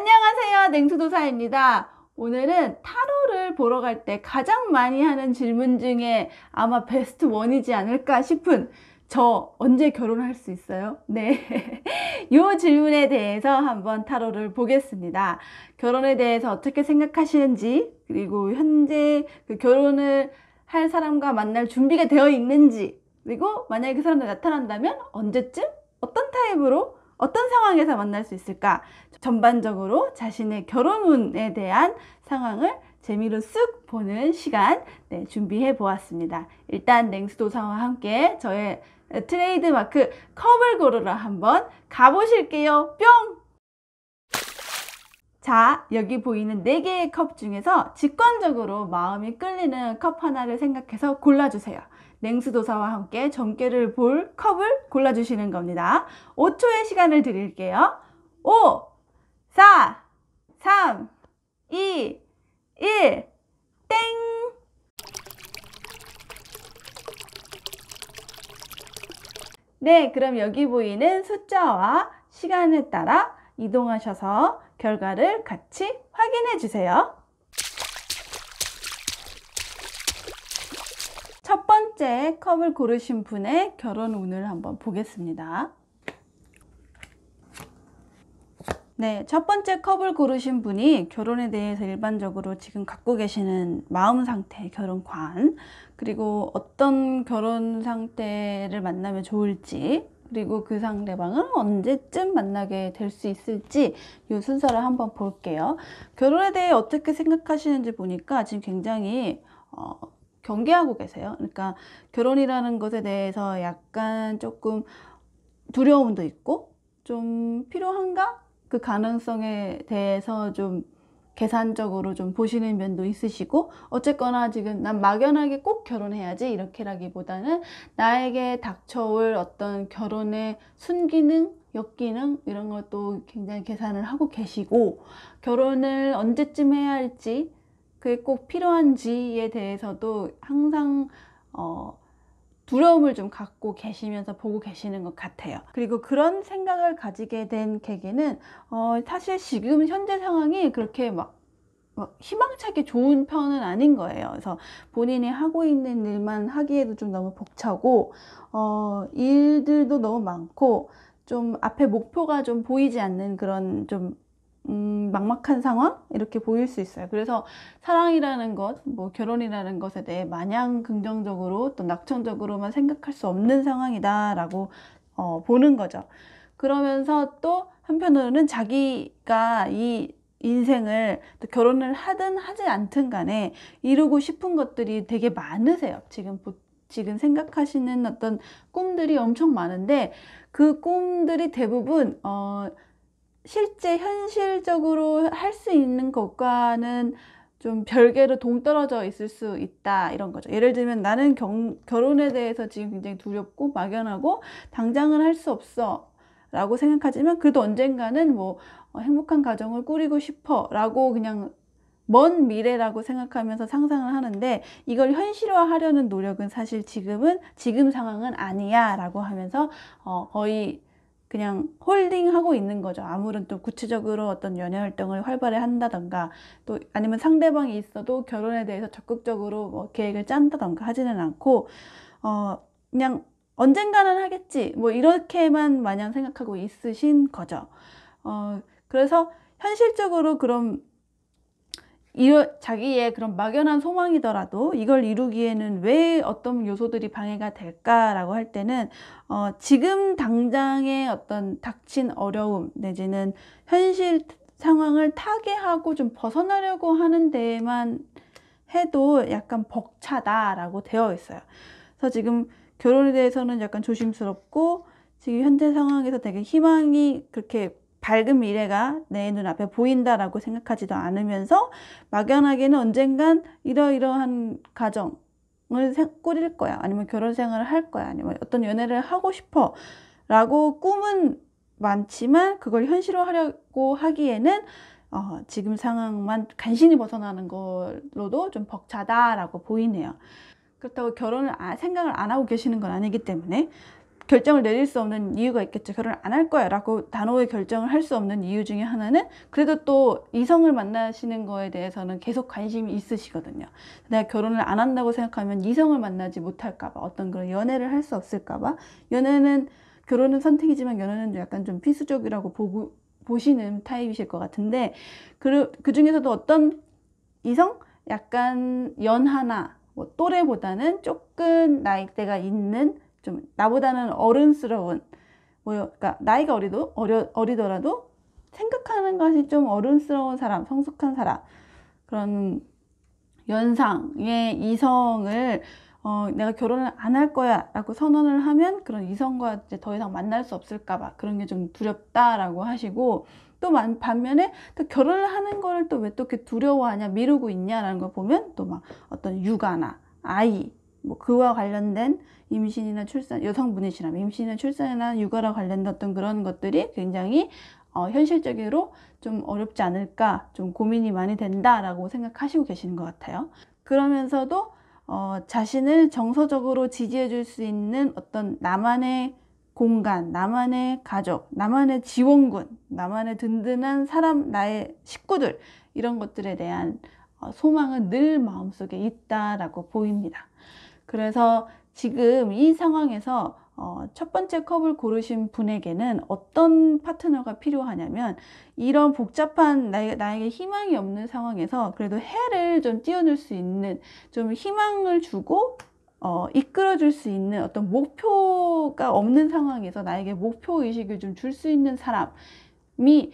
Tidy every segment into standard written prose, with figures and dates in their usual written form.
안녕하세요, 냉수도사입니다. 오늘은 타로를 보러 갈 때 가장 많이 하는 질문 중에 아마 베스트 원이지 않을까 싶은, 저 언제 결혼할 수 있어요? 네. 이 질문에 대해서 한번 타로를 보겠습니다. 결혼에 대해서 어떻게 생각하시는지, 그리고 현재 그 결혼을 할 사람과 만날 준비가 되어 있는지, 그리고 만약에 그 사람이 나타난다면 언제쯤, 어떤 타입으로, 어떤 상황에서 만날 수 있을까? 전반적으로 자신의 결혼운에 대한 상황을 재미로 쓱 보는 시간 준비해 보았습니다. 일단 냉수도사와 함께 저의 트레이드마크 컵을 고르러 한번 가보실게요. 뿅! 자, 여기 보이는 4개의 컵 중에서 직관적으로 마음이 끌리는 컵 하나를 생각해서 골라주세요. 냉수도사와 함께 점괘를 볼 컵을 골라주시는 겁니다. 5초의 시간을 드릴게요. 5, 4, 3, 2, 1, 땡! 네, 그럼 여기 보이는 숫자와 시간에 따라 이동하셔서 결과를 같이 확인해 주세요. 첫 번째 컵을 고르신 분의 결혼 운을 한번 보겠습니다. 네, 첫 번째 컵을 고르신 분이 결혼에 대해서 일반적으로 지금 갖고 계시는 마음 상태, 결혼관, 그리고 어떤 결혼 상태를 만나면 좋을지, 그리고 그 상대방을 언제쯤 만나게 될 수 있을지 이 순서를 한번 볼게요. 결혼에 대해 어떻게 생각하시는지 보니까 지금 굉장히 경계하고 계세요. 그러니까 결혼이라는 것에 대해서 약간 조금 두려움도 있고 좀 필요한가? 그 가능성에 대해서 좀 계산적으로 좀 보시는 면도 있으시고, 어쨌거나 지금 난 막연하게 꼭 결혼해야지 이렇게라기보다는 나에게 닥쳐올 어떤 결혼의 순기능, 역기능 이런 것도 굉장히 계산을 하고 계시고, 결혼을 언제쯤 해야 할지, 그게 꼭 필요한지에 대해서도 항상 두려움을 좀 갖고 계시면서 보고 계시는 것 같아요. 그리고 그런 생각을 가지게 된 계기는 사실 지금 현재 상황이 그렇게 막 희망차게 좋은 편은 아닌 거예요. 그래서 본인이 하고 있는 일만 하기에도 좀 너무 벅차고 일들도 너무 많고 좀 앞에 목표가 좀 보이지 않는 그런 좀 막막한 상황? 이렇게 보일 수 있어요. 그래서 사랑이라는 것, 뭐 결혼이라는 것에 대해 마냥 긍정적으로 또 낙천적으로만 생각할 수 없는 상황이다라고 보는 거죠. 그러면서 또 한편으로는 자기가 이 인생을 또 결혼을 하든 하지 않든 간에 이루고 싶은 것들이 되게 많으세요. 지금 생각하시는 어떤 꿈들이 엄청 많은데 그 꿈들이 대부분 실제 현실적으로 할 수 있는 것과는 좀 별개로 동떨어져 있을 수 있다, 이런 거죠. 예를 들면 나는 결혼에 대해서 지금 굉장히 두렵고 막연하고 당장은 할 수 없어 라고 생각하지만 그래도 언젠가는 뭐 행복한 가정을 꾸리고 싶어 라고 그냥 먼 미래라고 생각하면서 상상을 하는데, 이걸 현실화하려는 노력은 사실 지금 상황은 아니야 라고 하면서 거의 그냥 홀딩하고 있는 거죠. 아무런 또 구체적으로 어떤 연애 활동을 활발히 한다던가, 또 아니면 상대방이 있어도 결혼에 대해서 적극적으로 뭐 계획을 짠다던가 하지는 않고 그냥 언젠가는 하겠지 뭐 이렇게만 마냥 생각하고 있으신 거죠. 그래서 현실적으로 그럼 자기의 그런 막연한 소망이더라도 이걸 이루기에는 왜 어떤 요소들이 방해가 될까라고 할 때는 지금 당장의 어떤 닥친 어려움 내지는 현실 상황을 타개하고 좀 벗어나려고 하는 데에만 해도 약간 벅차다라고 되어 있어요. 그래서 지금 결혼에 대해서는 약간 조심스럽고 지금 현재 상황에서 되게 희망이 그렇게 밝은 미래가 내 눈앞에 보인다라고 생각하지도 않으면서 막연하게는 언젠간 이러이러한 가정을 꾸릴 거야, 아니면 결혼 생활을 할 거야, 아니면 어떤 연애를 하고 싶어 라고 꿈은 많지만 그걸 현실화하려고 하기에는 지금 상황만 간신히 벗어나는 걸로도 좀 벅차다라고 보이네요. 그렇다고 결혼을 생각을 안 하고 계시는 건 아니기 때문에 결정을 내릴 수 없는 이유가 있겠죠. 결혼을 안 할 거야 라고 단호히 결정을 할 수 없는 이유 중에 하나는 그래도 또 이성을 만나시는 거에 대해서는 계속 관심이 있으시거든요. 내가 결혼을 안 한다고 생각하면 이성을 만나지 못할까 봐, 어떤 그런 연애를 할 수 없을까 봐. 결혼은 선택이지만 연애는 약간 좀 필수적이라고 보시는 타입이실 것 같은데, 그 중에서도 어떤 이성? 약간 연하나 뭐 또래보다는 조금 나이대가 있는, 좀 나보다는 어른스러운, 그러니까 나이가 어리더라도 생각하는 것이 좀 어른스러운 사람, 성숙한 사람, 그런 연상의 이성을 내가 결혼을 안 할 거야 라고 선언을 하면 그런 이성과 이제 더 이상 만날 수 없을까 봐 그런 게 좀 두렵다라고 하시고, 또 반면에 또 결혼을 하는 거를 또 왜 또 이렇게 두려워하냐, 미루고 있냐라는 걸 보면 또 막 어떤 육아나 아이, 뭐 그와 관련된 임신이나 출산, 여성분이시라면 임신이나 출산이나 육아와 관련된 어떤 그런 것들이 굉장히 현실적으로 좀 어렵지 않을까, 좀 고민이 많이 된다라고 생각하시고 계시는 것 같아요. 그러면서도 자신을 정서적으로 지지해 줄 수 있는 어떤 나만의 공간, 나만의 가족, 나만의 지원군, 나만의 든든한 사람, 나의 식구들, 이런 것들에 대한 소망은 늘 마음속에 있다라고 보입니다. 그래서 지금 이 상황에서 첫 번째 컵을 고르신 분에게는 어떤 파트너가 필요하냐면, 이런 복잡한 나에게 희망이 없는 상황에서 그래도 해를 좀 띄워줄 수 있는, 좀 희망을 주고 이끌어 줄 수 있는, 어떤 목표가 없는 상황에서 나에게 목표 의식을 좀 줄 수 있는 사람이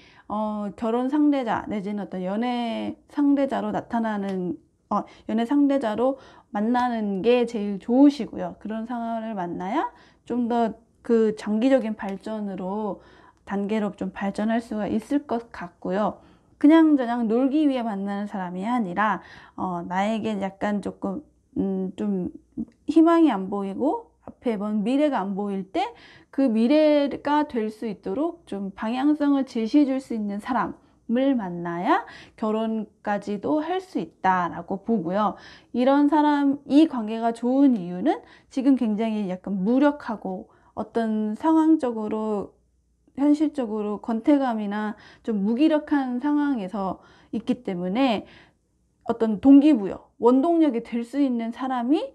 결혼 상대자 내지는 어떤 연애 상대자로 연애 상대자로 만나는 게 제일 좋으시고요. 그런 상황을 만나야 좀 더 그 장기적인 발전으로 단계로 좀 발전할 수가 있을 것 같고요. 그냥저냥 놀기 위해 만나는 사람이 아니라 나에게 약간 조금 좀 희망이 안 보이고 앞에 먼 미래가 안 보일 때 그 미래가 될 수 있도록 좀 방향성을 제시해 줄 수 있는 사람을 만나야 결혼까지도 할 수 있다라고 보고요. 이 관계가 좋은 이유는 지금 굉장히 약간 무력하고 어떤 상황적으로 현실적으로 권태감이나 좀 무기력한 상황에서 있기 때문에 어떤 동기부여, 원동력이 될 수 있는 사람이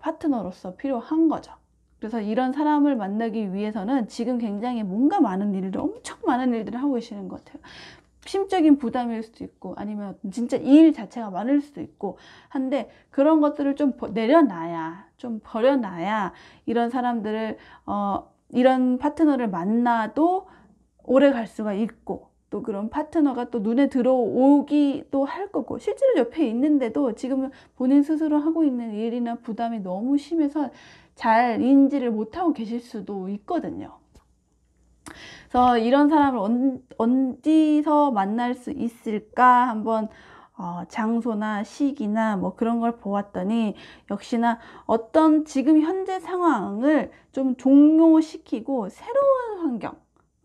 파트너로서 필요한 거죠. 그래서 이런 사람을 만나기 위해서는 지금 굉장히 엄청 많은 일들을 하고 계시는 것 같아요. 심적인 부담일 수도 있고 아니면 진짜 일 자체가 많을 수도 있고 한데, 그런 것들을 좀 버려놔야 이런 사람들을 이런 파트너를 만나도 오래 갈 수가 있고, 또 그런 파트너가 또 눈에 들어오기도 할 거고, 실제로 옆에 있는데도 지금 본인 스스로 하고 있는 일이나 부담이 너무 심해서 잘 인지를 못하고 계실 수도 있거든요. 그래서 이런 사람을 어디서 만날 수 있을까 한번 장소나 시기나 뭐 그런 걸 보았더니, 역시나 어떤 지금 현재 상황을 좀 종료시키고 새로운 환경,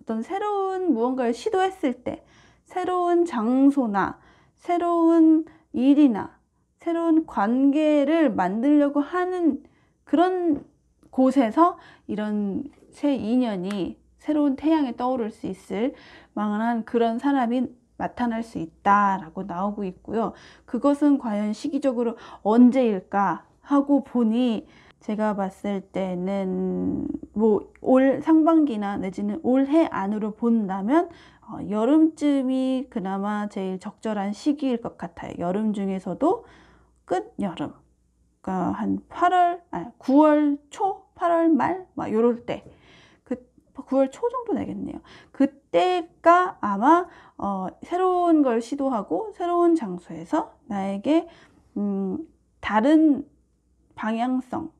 어떤 새로운 무언가를 시도했을 때 새로운 장소나 새로운 일이나 새로운 관계를 만들려고 하는 그런 곳에서 이런 새 인연이, 새로운 태양이 떠오를 수 있을 만한 그런 사람이 나타날 수 있다라고 나오고 있고요. 그것은 과연 시기적으로 언제일까 하고 보니, 제가 봤을 때는 뭐 올 상반기나 내지는 올해 안으로 본다면 여름쯤이 그나마 제일 적절한 시기일 것 같아요. 여름 중에서도 끝여름, 그러니까 한 9월 초, 8월 말 막 요럴 때, 9월 초 정도 되겠네요. 그때가 아마 새로운 걸 시도하고 새로운 장소에서 나에게 다른 방향성,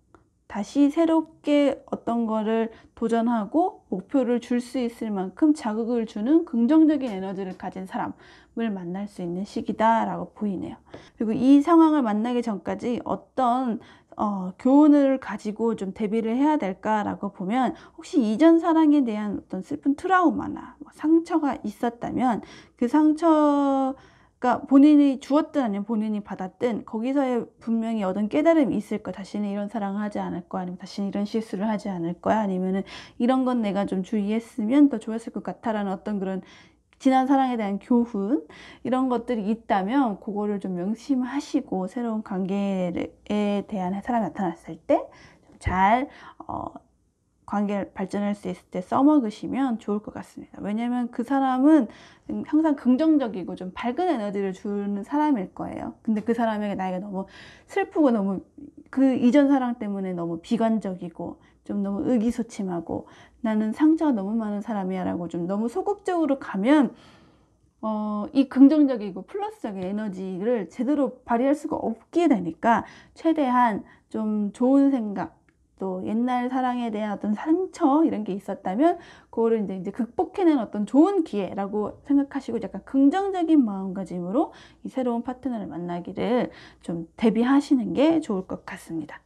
다시 새롭게 어떤 거를 도전하고 목표를 줄 수 있을 만큼 자극을 주는 긍정적인 에너지를 가진 사람을 만날 수 있는 시기다라고 보이네요. 그리고 이 상황을 만나기 전까지 어떤 교훈을 가지고 좀 대비를 해야 될까라고 보면, 혹시 이전 사랑에 대한 어떤 슬픈 트라우마나 상처가 있었다면 그 상처가 그러니까 본인이 주었든 아니면 본인이 받았든 거기서의 분명히 얻은 깨달음이 있을 거야. 다시는 이런 사랑을 하지 않을 거야. 아니면 다시는 이런 실수를 하지 않을 거야. 아니면은 이런 건 내가 좀 주의했으면 더 좋았을 것 같아라는 어떤 그런 지난 사랑에 대한 교훈, 이런 것들이 있다면 그거를 좀 명심하시고 새로운 관계에 대한 사람이 나타났을 때 잘 관계를 발전할 수 있을 때 써먹으시면 좋을 것 같습니다. 왜냐면 그 사람은 항상 긍정적이고 좀 밝은 에너지를 주는 사람일 거예요. 근데 그 사람에게 나에게 너무 슬프고 너무 그 이전 사랑 때문에 너무 비관적이고 좀 너무 의기소침하고 나는 상처가 너무 많은 사람이야 라고 좀 너무 소극적으로 가면 이 긍정적이고 플러스적인 에너지를 제대로 발휘할 수가 없게 되니까 최대한 좀 좋은 생각, 또 옛날 사랑에 대한 어떤 상처 이런 게 있었다면 그거를 이제 극복해낸 어떤 좋은 기회라고 생각하시고 약간 긍정적인 마음가짐으로 이 새로운 파트너를 만나기를 좀 대비하시는 게 좋을 것 같습니다.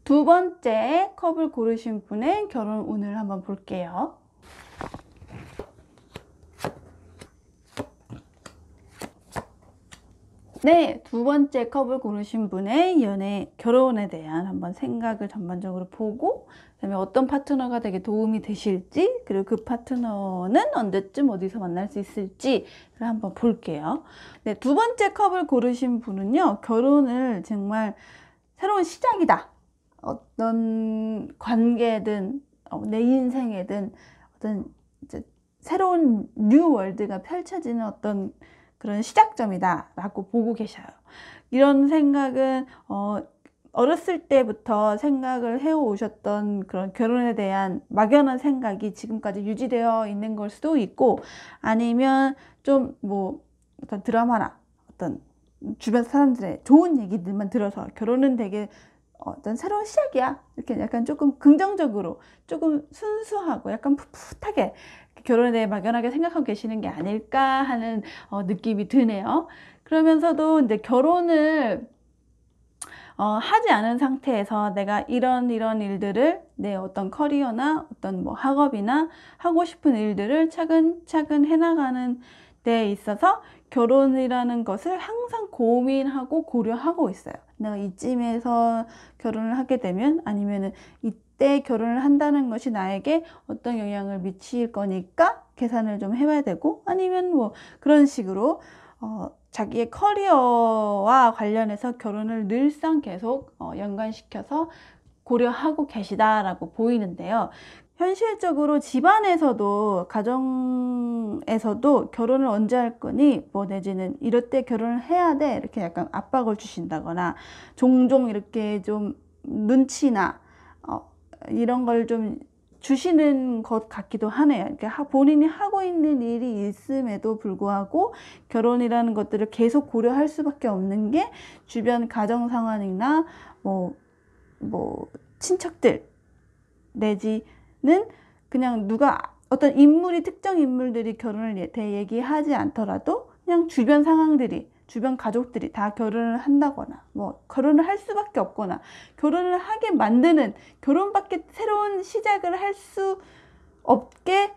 두 번째 컵을 고르신 분의 결혼 운을 한번 볼게요. 네, 두 번째 컵을 고르신 분의 결혼에 대한 한번 생각을 전반적으로 보고, 그다음에 어떤 파트너가 되게 도움이 되실지, 그리고 그 파트너는 언제쯤 어디서 만날 수 있을지를 한번 볼게요. 네, 두 번째 컵을 고르신 분은요, 결혼을 정말 새로운 시작이다. 어떤 관계든, 내 인생에든 어떤 이제 새로운 뉴 월드가 펼쳐지는 어떤 그런 시작점이다 라고 보고 계셔요. 이런 생각은 어렸을 때부터 생각을 해오셨던 그런 결혼에 대한 막연한 생각이 지금까지 유지되어 있는 걸 수도 있고, 아니면 좀 뭐 어떤 드라마나 어떤 주변 사람들의 좋은 얘기들만 들어서 결혼은 되게 어떤 새로운 시작이야 이렇게 약간 조금 긍정적으로, 조금 순수하고 약간 풋풋하게 결혼에 대해 막연하게 생각하고 계시는 게 아닐까 하는 느낌이 드네요. 그러면서도 이제 결혼을 하지 않은 상태에서 내가 이런 일들을 내 어떤 커리어나 어떤 뭐 학업이나 하고 싶은 일들을 차근차근 해나가는 데 있어서 결혼이라는 것을 항상 고민하고 고려하고 있어요. 내가 이쯤에서 결혼을 하게 되면, 아니면은 이때 결혼을 한다는 것이 나에게 어떤 영향을 미칠 거니까 계산을 좀 해봐야 되고, 아니면 뭐 그런 식으로 자기의 커리어와 관련해서 결혼을 늘상 계속 연관시켜서 고려하고 계시다라고 보이는데요. 현실적으로 집안에서도, 가정에서도 결혼을 언제 할 거니, 뭐 내지는 이럴 때 결혼을 해야 돼 이렇게 약간 압박을 주신다거나, 종종 이렇게 좀 눈치나 이런 걸 좀 주시는 것 같기도 하네요. 그러니까 본인이 하고 있는 일이 있음에도 불구하고 결혼이라는 것들을 계속 고려할 수밖에 없는 게 주변 가정 상황이나 뭐 친척들, 내지는 그냥 누가 어떤 인물이, 특정 인물들이 결혼을 얘기하지 않더라도 그냥 주변 상황들이, 주변 가족들이 다 결혼을 한다거나 뭐 결혼을 할 수밖에 없거나 결혼을 하게 만드는, 결혼밖에 새로운 시작을 할 수 없게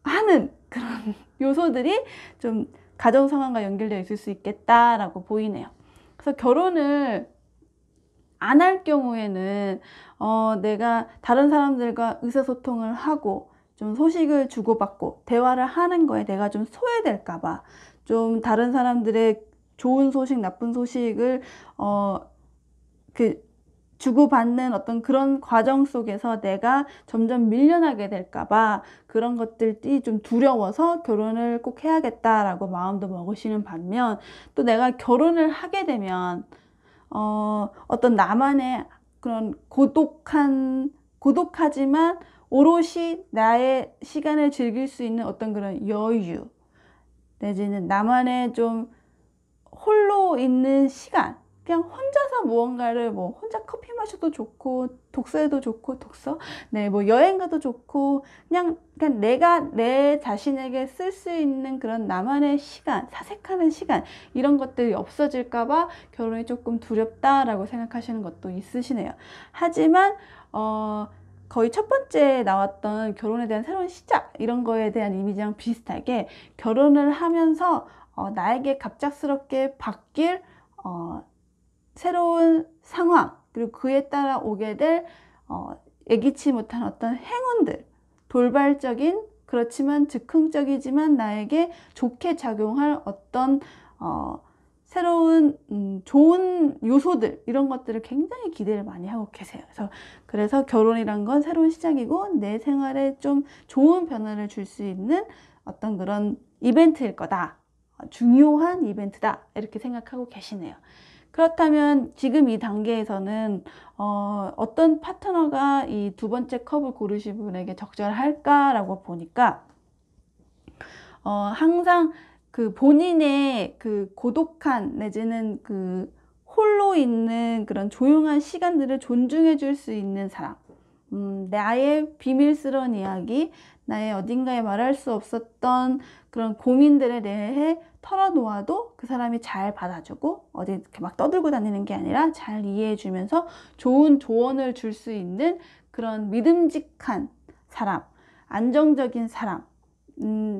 하는 그런 요소들이 좀 가정 상황과 연결되어 있을 수 있겠다라고 보이네요. 그래서 결혼을 안 할 경우에는 내가 다른 사람들과 의사소통을 하고 좀 소식을 주고받고 대화를 하는 거에 내가 좀 소외될까봐, 좀 다른 사람들의 좋은 소식, 나쁜 소식을 주고받는 어떤 그런 과정 속에서 내가 점점 밀려나게 될까봐 그런 것들이 좀 두려워서 결혼을 꼭 해야겠다라고 마음도 먹으시는 반면, 또 내가 결혼을 하게 되면 어떤 나만의 그런 고독하지만 오롯이 나의 시간을 즐길 수 있는 어떤 그런 여유, 내지는 나만의 좀 홀로 있는 시간, 그냥 혼자서 무언가를 뭐 혼자 커피 마셔도 좋고, 독서해도 좋고, 뭐 여행 가도 좋고, 그냥 내가 내 자신에게 쓸 수 있는 그런 나만의 시간, 사색하는 시간, 이런 것들이 없어질까봐 결혼이 조금 두렵다라고 생각하시는 것도 있으시네요. 하지만 거의 첫 번째 나왔던 결혼에 대한 새로운 시작 이런 거에 대한 이미지랑 비슷하게 결혼을 하면서 나에게 갑작스럽게 바뀔 새로운 상황 그리고 그에 따라 오게 될 예기치 못한 어떤 행운들, 돌발적인 그렇지만 즉흥적이지만 나에게 좋게 작용할 어떤 새로운 좋은 요소들 이런 것들을 굉장히 기대를 많이 하고 계세요. 그래서 결혼이란 건 새로운 시작이고 내 생활에 좀 좋은 변화를 줄 수 있는 어떤 그런 이벤트일 거다. 중요한 이벤트다. 이렇게 생각하고 계시네요. 그렇다면 지금 이 단계에서는 어떤 파트너가 이 두 번째 컵을 고르신 분에게 적절할까라고 보니까 항상 그 본인의 그 고독한 내지는 그 홀로 있는 그런 조용한 시간들을 존중해 줄 수 있는 사람, 나의 비밀스러운 이야기, 나의 어딘가에 말할 수 없었던 그런 고민들에 대해 털어놓아도 그 사람이 잘 받아주고 어디 이렇게 막 떠들고 다니는 게 아니라 잘 이해해 주면서 좋은 조언을 줄 수 있는 그런 믿음직한 사람, 안정적인 사람,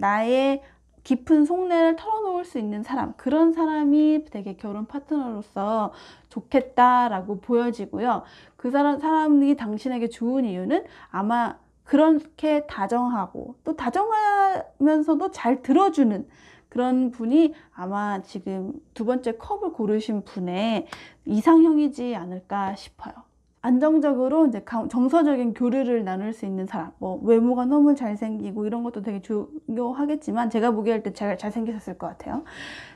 나의 깊은 속내를 털어놓을 수 있는 사람, 그런 사람이 되게 결혼 파트너로서 좋겠다라고 보여지고요. 그 사람이 당신에게 좋은 이유는 아마 그렇게 다정하고 또 다정하면서도 잘 들어주는 그런 분이 아마 지금 두 번째 컵을 고르신 분의 이상형이지 않을까 싶어요. 안정적으로 이제 정서적인 교류를 나눌 수 있는 사람, 뭐 외모가 너무 잘생기고 이런 것도 되게 중요하겠지만 제가 보기에 할 때 잘 잘생기셨을 것 같아요.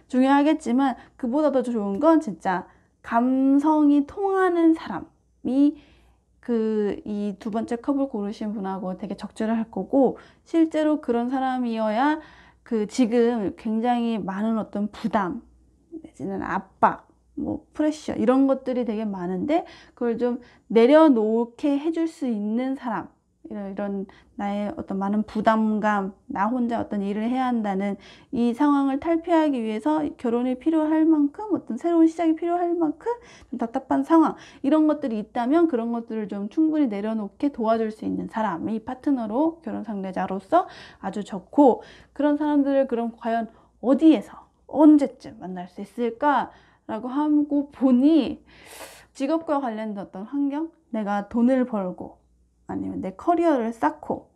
중요하겠지만 그보다 더 좋은 건 진짜 감성이 통하는 사람이 이 두 번째 컵을 고르신 분하고 되게 적절할 거고, 실제로 그런 사람이어야 지금 굉장히 많은 어떤 부담 내지는 압박, 뭐 프레셔 이런 것들이 되게 많은데 그걸 좀 내려놓게 해줄 수 있는 사람, 이런 나의 어떤 많은 부담감, 나 혼자 어떤 일을 해야 한다는 이 상황을 탈피하기 위해서 결혼이 필요할 만큼 어떤 새로운 시작이 필요할 만큼 좀 답답한 상황, 이런 것들이 있다면 그런 것들을 좀 충분히 내려놓게 도와줄 수 있는 사람이 파트너로, 결혼 상대자로서 아주 좋고, 그런 사람들을 그럼 과연 어디에서 언제쯤 만날 수 있을까 라고 하고 보니, 직업과 관련된 어떤 환경, 내가 돈을 벌고 아니면 내 커리어를 쌓고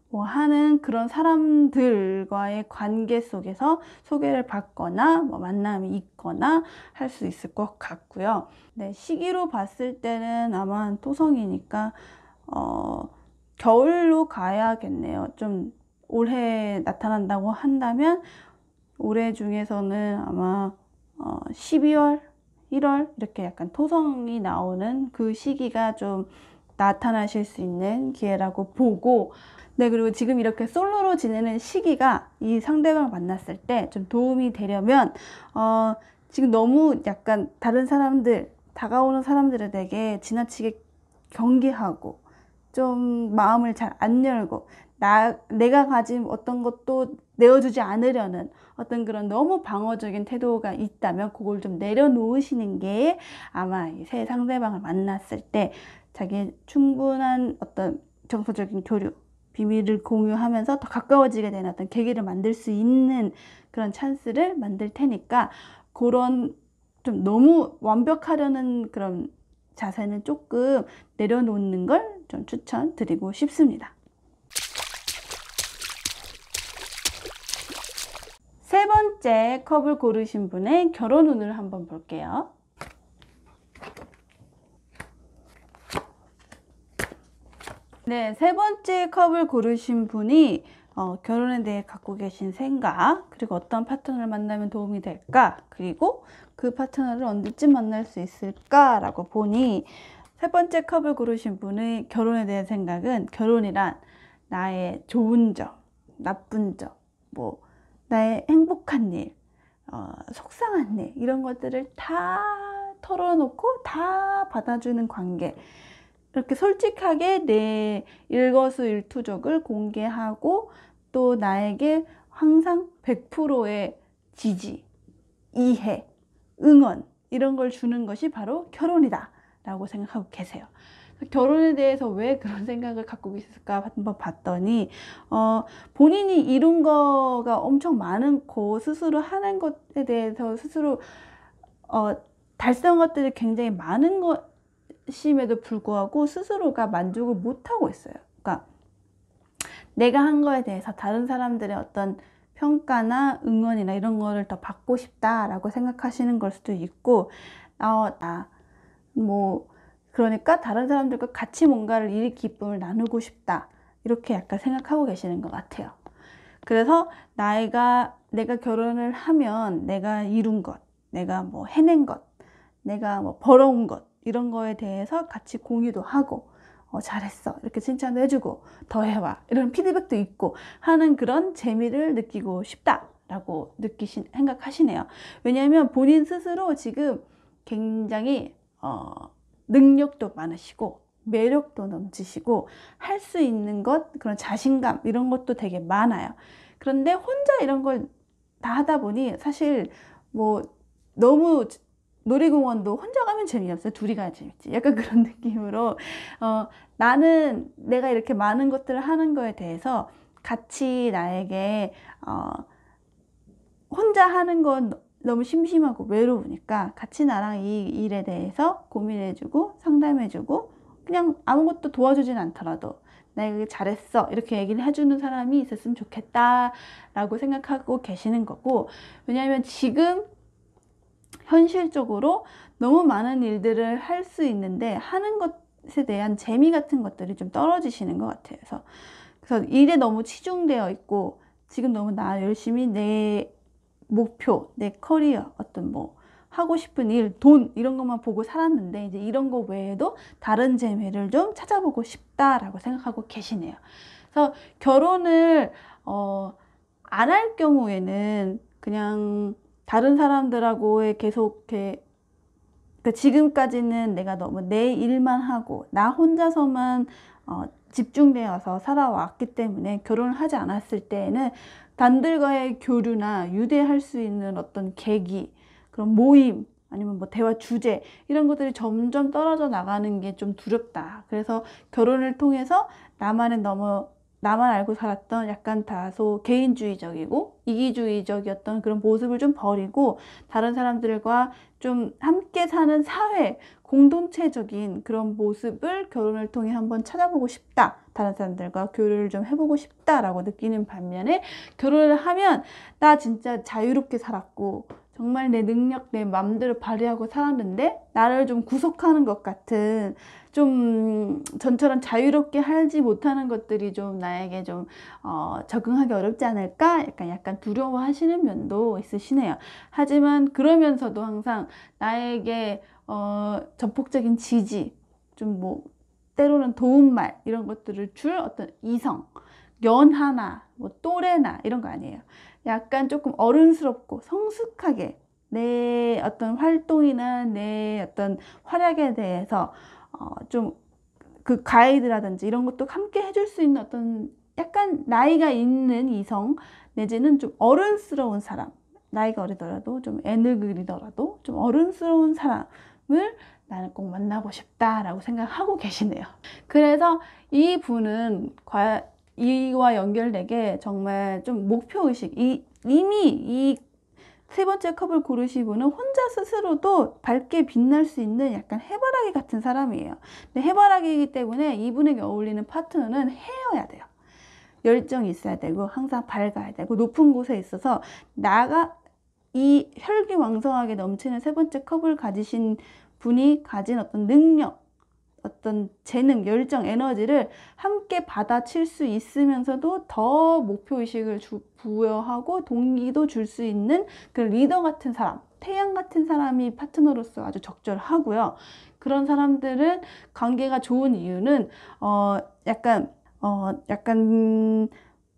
뭐 하는 그런 사람들과의 관계 속에서 소개를 받거나 뭐 만남이 있거나 할 수 있을 것 같고요. 네, 시기로 봤을 때는 아마 토성이니까 겨울로 가야겠네요. 좀 올해 나타난다고 한다면 올해 중에서는 아마 12월, 1월 이렇게 약간 토성이 나오는 그 시기가 좀 나타나실 수 있는 기회라고 보고, 네, 그리고 지금 이렇게 솔로로 지내는 시기가 이 상대방을 만났을 때 좀 도움이 되려면 지금 너무 약간 다른 사람들, 다가오는 사람들에 대해 지나치게 경계하고 좀 마음을 잘 안 열고 내가 가진 어떤 것도 내어주지 않으려는 어떤 그런 너무 방어적인 태도가 있다면 그걸 좀 내려놓으시는 게 아마 이 새 상대방을 만났을 때 자기 충분한 어떤 정서적인 교류, 비밀을 공유하면서 더 가까워지게 되는 어떤 계기를 만들 수 있는 그런 찬스를 만들 테니까, 그런 좀 너무 완벽하려는 그런 자세는 조금 내려놓는 걸 좀 추천드리고 싶습니다. 세 번째 컵을 고르신 분의 결혼 운을 한번 볼게요. 네, 세 번째 컵을 고르신 분이 결혼에 대해 갖고 계신 생각, 그리고 어떤 파트너를 만나면 도움이 될까, 그리고 그 파트너를 언제쯤 만날 수 있을까 라고 보니, 세 번째 컵을 고르신 분의 결혼에 대한 생각은, 결혼이란 나의 좋은 점, 나쁜 점, 뭐 나의 행복한 일, 속상한 일, 이런 것들을 다 털어놓고 다 받아주는 관계, 이렇게 솔직하게 내 일거수일투족을 공개하고 또 나에게 항상 100%의 지지, 이해, 응원, 이런 걸 주는 것이 바로 결혼이다 라고 생각하고 계세요. 결혼에 대해서 왜 그런 생각을 갖고 있을까 한번 봤더니 본인이 이룬 거가 엄청 많고 스스로 하는 것에 대해서 스스로 달성한 것들이 굉장히 많은 것임에도 불구하고 스스로가 만족을 못하고 있어요. 그러니까 내가 한 거에 대해서 다른 사람들의 어떤 평가나 응원이나 이런 거를 더 받고 싶다라고 생각하시는 걸 수도 있고, 그러니까 다른 사람들과 같이 뭔가를 이 기쁨을 나누고 싶다, 이렇게 약간 생각하고 계시는 것 같아요. 그래서 내가 결혼을 하면 내가 이룬 것, 내가 뭐 해낸 것, 내가 뭐 벌어온 것, 이런 거에 대해서 같이 공유도 하고, 잘했어, 이렇게 칭찬도 해주고, 더 해와, 이런 피드백도 있고 하는 그런 재미를 느끼고 싶다라고 생각하시네요. 왜냐하면 본인 스스로 지금 굉장히 능력도 많으시고 매력도 넘치시고 할 수 있는 것, 그런 자신감 이런 것도 되게 많아요. 그런데 혼자 이런 걸 다 하다 보니 사실 뭐 너무 놀이공원도 혼자 가면 재미없어요. 둘이 가야 재밌지. 약간 그런 느낌으로 나는 내가 이렇게 많은 것들을 하는 거에 대해서 같이 나에게 혼자 하는 건 너무 심심하고 외로우니까 같이 나랑 이 일에 대해서 고민해주고 상담해주고 그냥 아무것도 도와주진 않더라도 내가 이게 잘했어 이렇게 얘기를 해주는 사람이 있었으면 좋겠다 라고 생각하고 계시는 거고, 왜냐하면 지금 현실적으로 너무 많은 일들을 할 수 있는데 하는 것에 대한 재미 같은 것들이 좀 떨어지시는 것 같아요. 그래서 일에 너무 치중되어 있고 지금 너무 나 열심히 내 목표, 내 커리어, 어떤 뭐 하고 싶은 일, 돈 이런 것만 보고 살았는데 이제 이런 거 외에도 다른 재미를 좀 찾아보고 싶다라고 생각하고 계시네요. 그래서 결혼을 안 할 경우에는 그냥 다른 사람들하고의 계속 이렇게, 그러니까 지금까지는 내가 너무 내 일만 하고 나 혼자서만 집중되어서 살아왔기 때문에 결혼을 하지 않았을 때에는 남들과의 교류나 유대할 수 있는 어떤 계기, 그런 모임, 아니면 뭐 대화 주제 이런 것들이 점점 떨어져 나가는 게 좀 두렵다. 그래서 결혼을 통해서 나만 알고 살았던 약간 다소 개인주의적이고 이기주의적이었던 그런 모습을 좀 버리고 다른 사람들과 좀 함께 사는 사회, 공동체적인 그런 모습을 결혼을 통해 한번 찾아보고 싶다. 다른 사람들과 교류를 좀 해보고 싶다라고 느끼는 반면에, 결혼을 하면 나 진짜 자유롭게 살았고 정말 내 능력, 내 맘대로 발휘하고 살았는데 나를 좀 구속하는 것 같은, 좀 전처럼 자유롭게 살지 못하는 것들이 좀 나에게 좀 적응하기 어렵지 않을까? 약간 두려워하시는 면도 있으시네요. 하지만 그러면서도 항상 나에게 전폭적인 지지, 좀 뭐 때로는 도움말 이런 것들을 줄 어떤 이성, 연하나 뭐 또래나 이런 거 아니에요. 약간 조금 어른스럽고 성숙하게 내 어떤 활동이나 내 어떤 활약에 대해서 좀 그 가이드라든지 이런 것도 함께 해줄 수 있는 어떤 약간 나이가 있는 이성, 내지는 좀 어른스러운 사람, 나이가 어리더라도 좀 애늙으리더라도 좀 어른스러운 사람을 나는 꼭 만나고 싶다라고 생각하고 계시네요. 그래서 이 분은 이와 연결되게 정말 좀 목표의식, 이미 이 세 번째 컵을 고르신 분은 혼자 스스로도 밝게 빛날 수 있는 약간 해바라기 같은 사람이에요. 근데 해바라기이기 때문에 이분에게 어울리는 파트너는 해여야 돼요. 열정이 있어야 되고 항상 밝아야 되고 높은 곳에 있어서 이 혈기왕성하게 넘치는 세 번째 컵을 가지신 분이 가진 어떤 능력, 어떤 재능, 열정, 에너지를 함께 받아칠 수 있으면서도 더 목표의식을 부여하고 동기도 줄 수 있는 그런 리더 같은 사람, 태양 같은 사람이 파트너로서 아주 적절하고요. 그런 사람들은 관계가 좋은 이유는 약간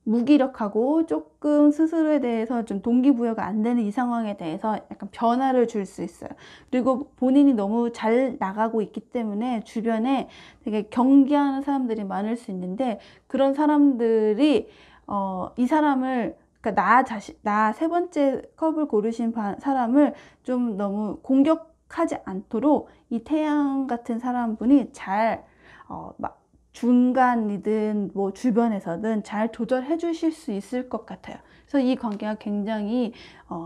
무기력하고 조금 스스로에 대해서 좀 동기부여가 안 되는 이 상황에 대해서 약간 변화를 줄 수 있어요. 그리고 본인이 너무 잘 나가고 있기 때문에 주변에 되게 경계하는 사람들이 많을 수 있는데, 그런 사람들이 이 사람을, 그러니까 나 세 번째 컵을 고르신 사람을 좀 너무 공격하지 않도록 이 태양 같은 사람분이 잘 막 중간이든 뭐 주변에서든 잘 조절해 주실 수 있을 것 같아요. 그래서 이 관계가 굉장히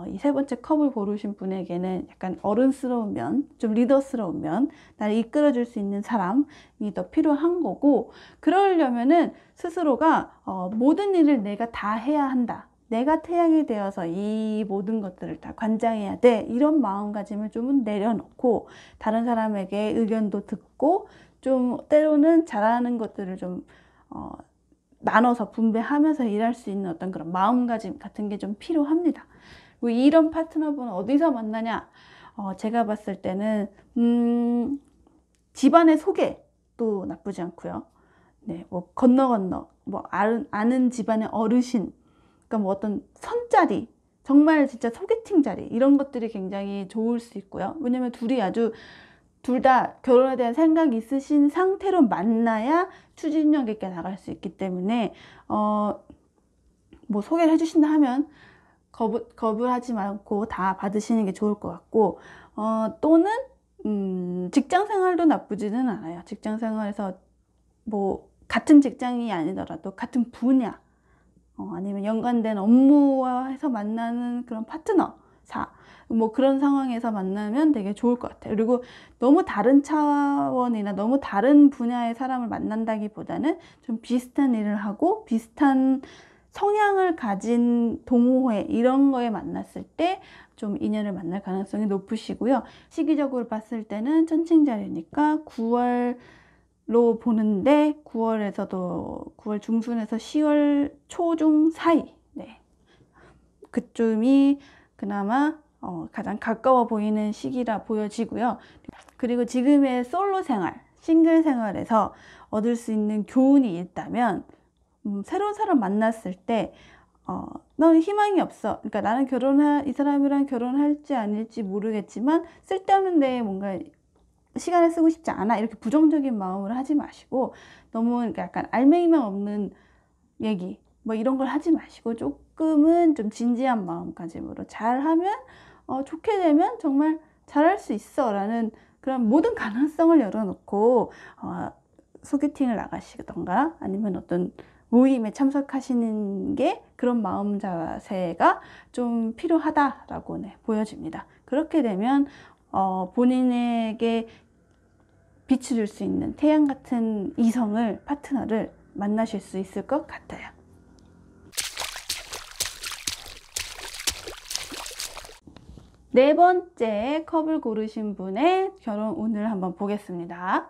이 세 번째 컵을 고르신 분에게는 약간 어른스러운 면, 좀 리더스러운 면, 나를 이끌어 줄 수 있는 사람이 더 필요한 거고, 그러려면은 스스로가 모든 일을 내가 다 해야 한다, 내가 태양이 되어서 이 모든 것들을 다 관장해야 돼, 이런 마음가짐을 좀 내려놓고 다른 사람에게 의견도 듣고 좀 때로는 잘하는 것들을 좀 나눠서 분배하면서 일할 수 있는 어떤 그런 마음가짐 같은 게 좀 필요합니다. 그리고 이런 파트너분은 어디서 만나냐? 제가 봤을 때는 집안의 소개도 나쁘지 않고요. 네, 뭐 건너 뭐 아는 집안의 어르신, 그러니까 뭐 어떤 선자리, 정말 진짜 소개팅 자리, 이런 것들이 굉장히 좋을 수 있고요. 왜냐면 둘이 아주 둘 다 결혼에 대한 생각이 있으신 상태로 만나야 추진력 있게 나갈 수 있기 때문에 뭐 소개를 해주신다 하면 겁을 하지 말고 다 받으시는 게 좋을 것 같고, 또는 직장 생활도 나쁘지는 않아요. 직장 생활에서 뭐 같은 직장이 아니더라도 같은 분야, 아니면 연관된 업무와 해서 만나는 그런 파트너사, 뭐 그런 상황에서 만나면 되게 좋을 것 같아요. 그리고 너무 다른 차원이나 너무 다른 분야의 사람을 만난다기보다는 좀 비슷한 일을 하고 비슷한 성향을 가진 동호회, 이런 거에 만났을 때 좀 인연을 만날 가능성이 높으시고요. 시기적으로 봤을 때는 천칭자리니까 9월로 보는데 9월 중순에서 10월 초중 사이, 네, 그쯤이 그나마 가장 가까워 보이는 시기라 보여지고요. 그리고 지금의 솔로 생활, 싱글 생활에서 얻을 수 있는 교훈이 있다면, 새로운 사람 만났을 때 넌 희망이 없어, 그러니까 나는 이 사람이랑 결혼할지 아닐지 모르겠지만 쓸데없는 데에 뭔가 시간을 쓰고 싶지 않아, 이렇게 부정적인 마음으로 하지 마시고, 너무 약간 알맹이만 없는 얘기 뭐 이런 걸 하지 마시고 조금은 좀 진지한 마음가짐으로 잘하면, 좋게 되면 정말 잘할 수 있어 라는 그런 모든 가능성을 열어놓고 소개팅을 나가시던가 아니면 어떤 모임에 참석하시는 게, 그런 마음 자세가 좀 필요하다라고 보여집니다. 그렇게 되면 본인에게 빛을 줄 수 있는 태양 같은 이성을, 파트너를 만나실 수 있을 것 같아요. 네 번째 컵을 고르신 분의 결혼 운을 한번 보겠습니다.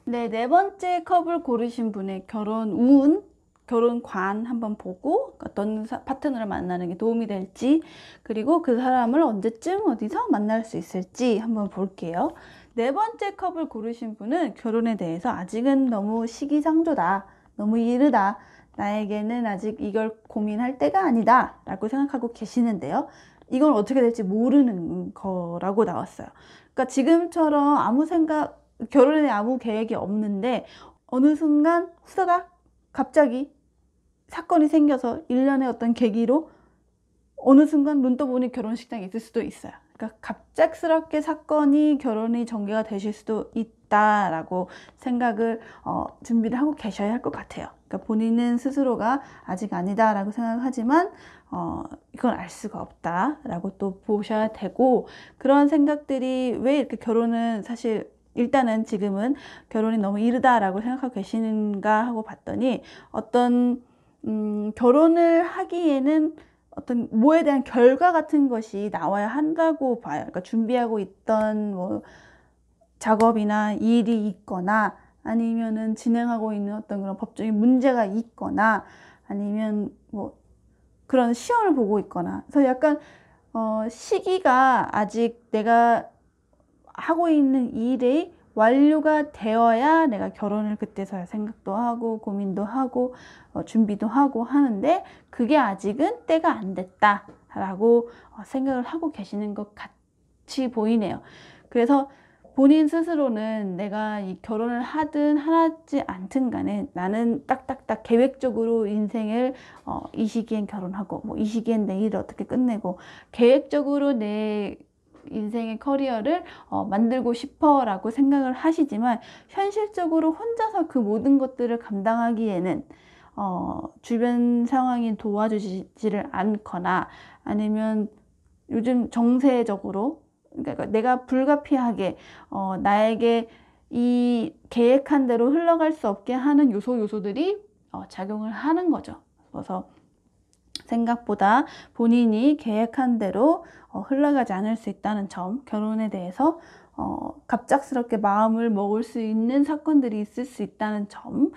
네, 네 번째 컵을 고르신 분의 결혼 운, 결혼관 한번 보고 어떤 파트너를 만나는 게 도움이 될지, 그리고 그 사람을 언제쯤 어디서 만날 수 있을지 한번 볼게요. 네 번째 컵을 고르신 분은 결혼에 대해서 아직은 너무 시기상조다, 너무 이르다, 나에게는 아직 이걸 고민할 때가 아니다 라고 생각하고 계시는데요. 이건 어떻게 될지 모르는 거라고 나왔어요. 그러니까 지금처럼 결혼에 아무 계획이 없는데 어느 순간 후다닥 갑자기 사건이 생겨서 일련의 어떤 계기로 어느 순간 눈 떠보니 결혼식장에 있을 수도 있어요. 그러니까 갑작스럽게 결혼이 전개가 되실 수도 있다라고 생각을 준비를 하고 계셔야 할 것 같아요. 그러니까 본인은 스스로가 아직 아니다라고 생각하지만 이건 알 수가 없다라고 또 보셔야 되고, 그런 생각들이 왜 이렇게 결혼은 사실 일단은 지금은 결혼이 너무 이르다라고 생각하고 계시는가 하고 봤더니, 어떤 결혼을 하기에는 어떤 뭐에 대한 결과 같은 것이 나와야 한다고 봐요. 그러니까 준비하고 있던 뭐 작업이나 일이 있거나, 아니면은 진행하고 있는 어떤 그런 법적인 문제가 있거나, 아니면 뭐 그런 시험을 보고 있거나, 그래서 약간 시기가 아직 내가 하고 있는 일의 완료가 되어야 내가 결혼을 그때서야 생각도 하고 고민도 하고 준비도 하고 하는데 그게 아직은 때가 안 됐다 라고 생각을 하고 계시는 것 같이 보이네요. 그래서 본인 스스로는 내가 이 결혼을 하든 하지 않든 간에 나는 딱딱딱 계획적으로 인생을 이 시기엔 결혼하고 뭐 이 시기엔 내 일을 어떻게 끝내고 계획적으로 내 인생의 커리어를 만들고 싶어 라고 생각을 하시지만 현실적으로 혼자서 그 모든 것들을 감당하기에는 주변 상황이 도와주지를 않거나 아니면 요즘 정세적으로 그러니까 내가 불가피하게 나에게 이 계획한 대로 흘러갈 수 없게 하는 요소들이 작용을 하는 거죠. 그래서 생각보다 본인이 계획한 대로 흘러가지 않을 수 있다는 점, 결혼에 대해서 갑작스럽게 마음을 먹을 수 있는 사건들이 있을 수 있다는 점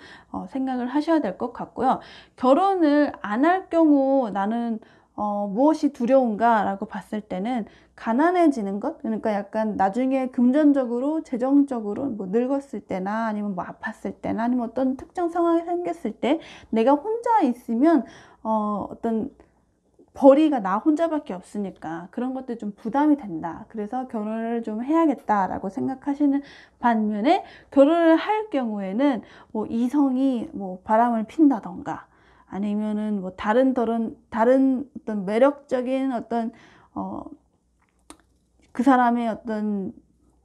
생각을 하셔야 될 것 같고요. 결혼을 안 할 경우 나는 무엇이 두려운가 라고 봤을 때는 가난해지는 것, 그러니까 약간 나중에 금전적으로 재정적으로 뭐 늙었을 때나 아니면 뭐 아팠을 때나 아니면 어떤 특정 상황이 생겼을 때 내가 혼자 있으면 어떤 벌이가 나 혼자밖에 없으니까 그런 것들 좀 부담이 된다. 그래서 결혼을 좀 해야겠다라고 생각하시는 반면에 결혼을 할 경우에는 뭐 이성이 뭐 바람을 핀다던가 아니면은 뭐 다른 어떤 매력적인 어떤 그 사람의 어떤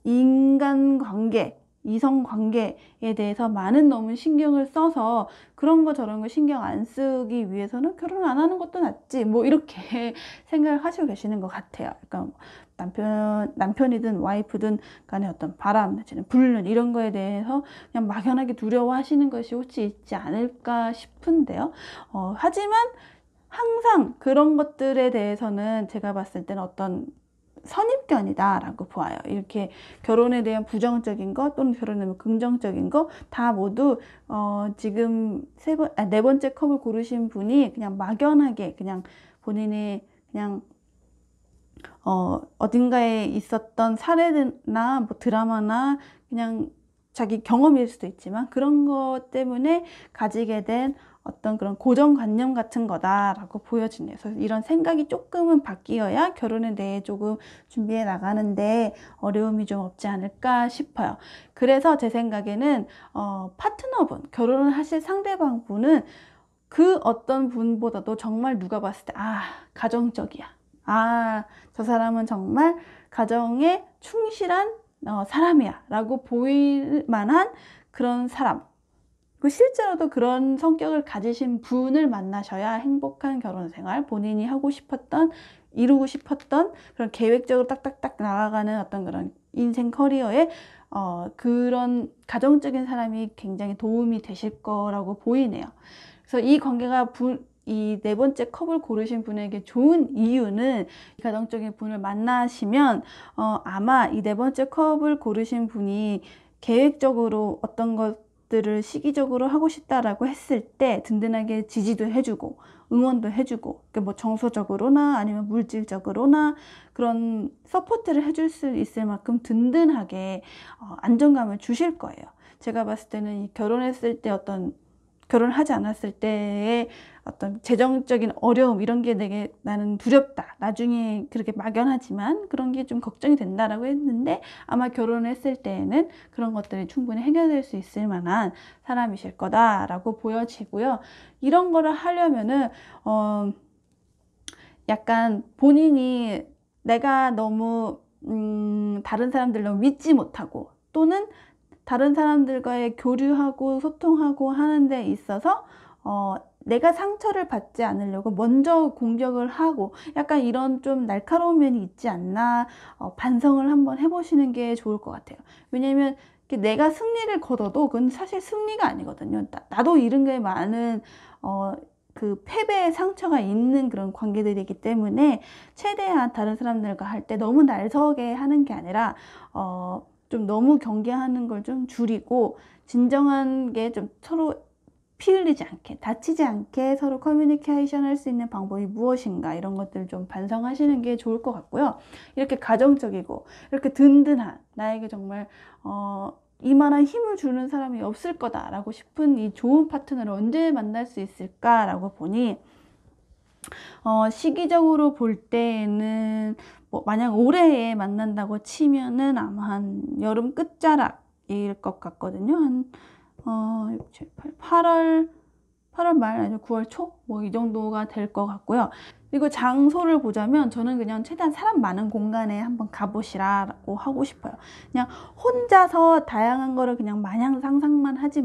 인간관계, 이성관계에 대해서 많은 너무 신경을 써서 그런 거 저런 거 신경 안 쓰기 위해서는 결혼 안 하는 것도 낫지 뭐 이렇게 생각을 하시고 계시는 것 같아요. 그러니까 남편이든 와이프든 간에 어떤 바람 내지는 불륜 이런 거에 대해서 그냥 막연하게 두려워하시는 것이 혹시 있지 않을까 싶은데요. 하지만 항상 그런 것들에 대해서는 제가 봤을 때는 어떤 선입견이다 라고 보아요. 이렇게 결혼에 대한 부정적인 것 또는 결혼에 대한 긍정적인 것 다 모두 지금 네 번째 컵을 고르신 분이 그냥 막연하게 그냥 본인의 그냥 어딘가에 있었던 사례나 뭐 드라마나 그냥 자기 경험일 수도 있지만 그런 것 때문에 가지게 된 어떤 그런 고정관념 같은 거다라고 보여지네요. 그래서 이런 생각이 조금은 바뀌어야 결혼에 대해 조금 준비해 나가는데 어려움이 좀 없지 않을까 싶어요. 그래서 제 생각에는 파트너분, 결혼을 하실 상대방분은 그 어떤 분보다도 정말 누가 봤을 때 가정적이야. 저 사람은 정말 가정에 충실한 사람이야 라고 보일 만한 그런 사람, 실제로도 그런 성격을 가지신 분을 만나셔야 행복한 결혼 생활, 본인이 하고 싶었던, 이루고 싶었던 그런 계획적으로 딱딱딱 나아가는 어떤 그런 인생 커리어에 그런 가정적인 사람이 굉장히 도움이 되실 거라고 보이네요. 그래서 이 관계가 이 네 번째 컵을 고르신 분에게 좋은 이유는 가정적인 분을 만나시면 아마 이 네 번째 컵을 고르신 분이 계획적으로 어떤 것들을 시기적으로 하고 싶다라고 했을 때 든든하게 지지도 해주고 응원도 해주고 뭐 정서적으로나 아니면 물질적으로나 그런 서포트를 해줄 수 있을 만큼 든든하게 안정감을 주실 거예요. 제가 봤을 때는 이 결혼했을 때 결혼하지 않았을 때의 어떤 재정적인 어려움 이런 게 나는 두렵다. 나중에 그렇게 막연하지만 그런 게 좀 걱정이 된다라고 했는데 아마 결혼했을 때에는 그런 것들이 충분히 해결될 수 있을 만한 사람이실 거다라고 보여지고요. 이런 거를 하려면은 약간 본인이 내가 너무 다른 사람들 너무 믿지 못하고 또는 다른 사람들과의 교류하고 소통하고 하는 데 있어서 내가 상처를 받지 않으려고 먼저 공격을 하고 약간 이런 좀 날카로운 면이 있지 않나 반성을 한번 해보시는 게 좋을 것 같아요. 왜냐면 내가 승리를 거둬도 그건 사실 승리가 아니거든요. 나도 잃은 게 많은 그 패배의 상처가 있는 그런 관계들이기 때문에 최대한 다른 사람들과 할 때 너무 날서게 하는 게 아니라 좀 너무 경계하는 걸 좀 줄이고 진정한 게 좀 서로 피 흘리지 않게 다치지 않게 서로 커뮤니케이션 할 수 있는 방법이 무엇인가 이런 것들 좀 반성하시는 게 좋을 것 같고요. 이렇게 가정적이고 이렇게 든든한 나에게 정말 이만한 힘을 주는 사람이 없을 거다라고 싶은 이 좋은 파트너를 언제 만날 수 있을까라고 보니 시기적으로 볼 때에는 뭐 만약 올해에 만난다고 치면은 아마 한 여름 끝자락일 것 같거든요. 한 6, 7, 8월 말 아니면 9월 초 뭐 이 정도가 될 것 같고요. 그리고 장소를 보자면 저는 그냥 최대한 사람 많은 공간에 한번 가보시라고 하고 싶어요. 그냥 혼자서 다양한 거를 그냥 마냥 상상만 하지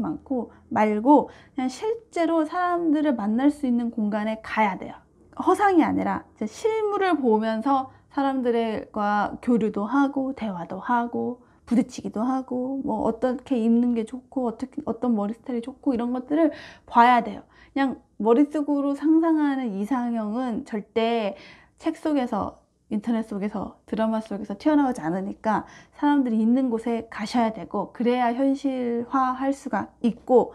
말고 그냥 실제로 사람들을 만날 수 있는 공간에 가야 돼요. 허상이 아니라 실물을 보면서 사람들과 교류도 하고 대화도 하고 부딪히기도 하고 뭐 어떻게 입는 게 좋고 어떤 머리 스타일이 좋고 이런 것들을 봐야 돼요. 그냥 머릿속으로 상상하는 이상형은 절대 책 속에서 인터넷 속에서 드라마 속에서 튀어나오지 않으니까 사람들이 있는 곳에 가셔야 되고 그래야 현실화할 수가 있고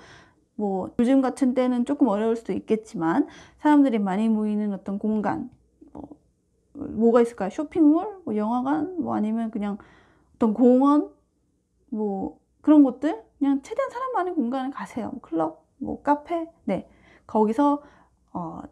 뭐 요즘 같은 때는 조금 어려울 수도 있겠지만 사람들이 많이 모이는 어떤 공간 뭐가 있을까요? 쇼핑몰, 뭐 영화관, 뭐 아니면 그냥 어떤 공원, 뭐 그런 곳들 그냥 최대한 사람 많은 공간에 가세요. 클럽, 뭐 카페, 네 거기서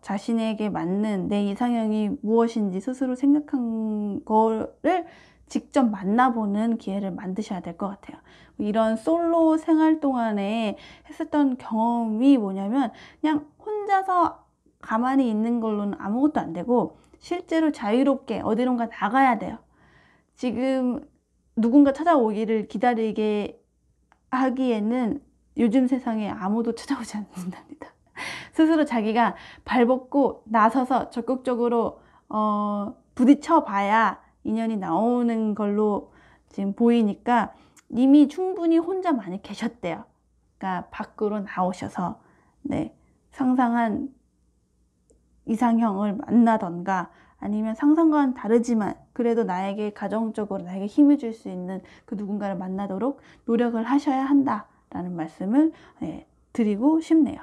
자신에게 맞는 내 이상형이 무엇인지 스스로 생각한 거를 직접 만나보는 기회를 만드셔야 될 것 같아요. 이런 솔로 생활 동안에 했었던 경험이 뭐냐면 그냥 혼자서 가만히 있는 걸로는 아무것도 안 되고 실제로 자유롭게 어디론가 나가야 돼요. 지금 누군가 찾아오기를 기다리게 하기에는 요즘 세상에 아무도 찾아오지 않는답니다. 스스로 자기가 발벗고 나서서 적극적으로 부딪혀 봐야 인연이 나오는 걸로 지금 보이니까 이미 충분히 혼자 많이 계셨대요. 그러니까 밖으로 나오셔서 네, 상상한 이상형을 만나던가 아니면 상상과는 다르지만 그래도 나에게 가정적으로 나에게 힘을 줄 수 있는 그 누군가를 만나도록 노력을 하셔야 한다라는 말씀을 드리고 싶네요.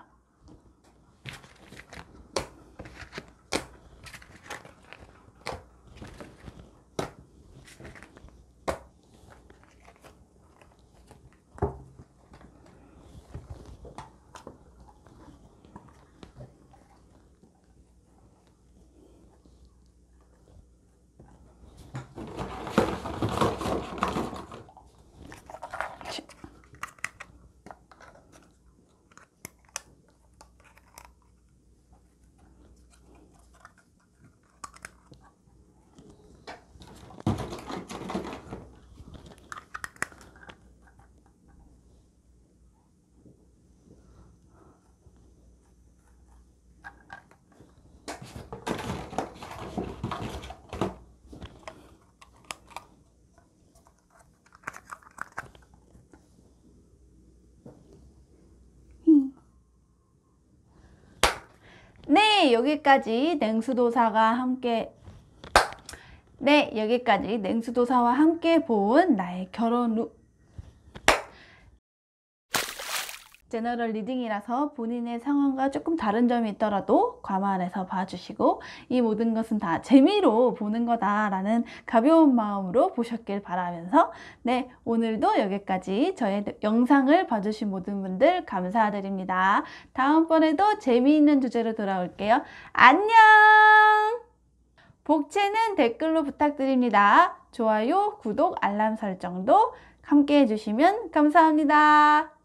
네, 여기까지 냉수도사와 함께 본 나의 결혼 제너럴 리딩이라서 본인의 상황과 조금 다른 점이 있더라도 감안해서 봐주시고 이 모든 것은 다 재미로 보는 거다라는 가벼운 마음으로 보셨길 바라면서 네, 오늘도 여기까지 저의 영상을 봐주신 모든 분들 감사드립니다. 다음번에도 재미있는 주제로 돌아올게요. 안녕! 복채는 댓글로 부탁드립니다. 좋아요, 구독, 알람 설정도 함께 해주시면 감사합니다.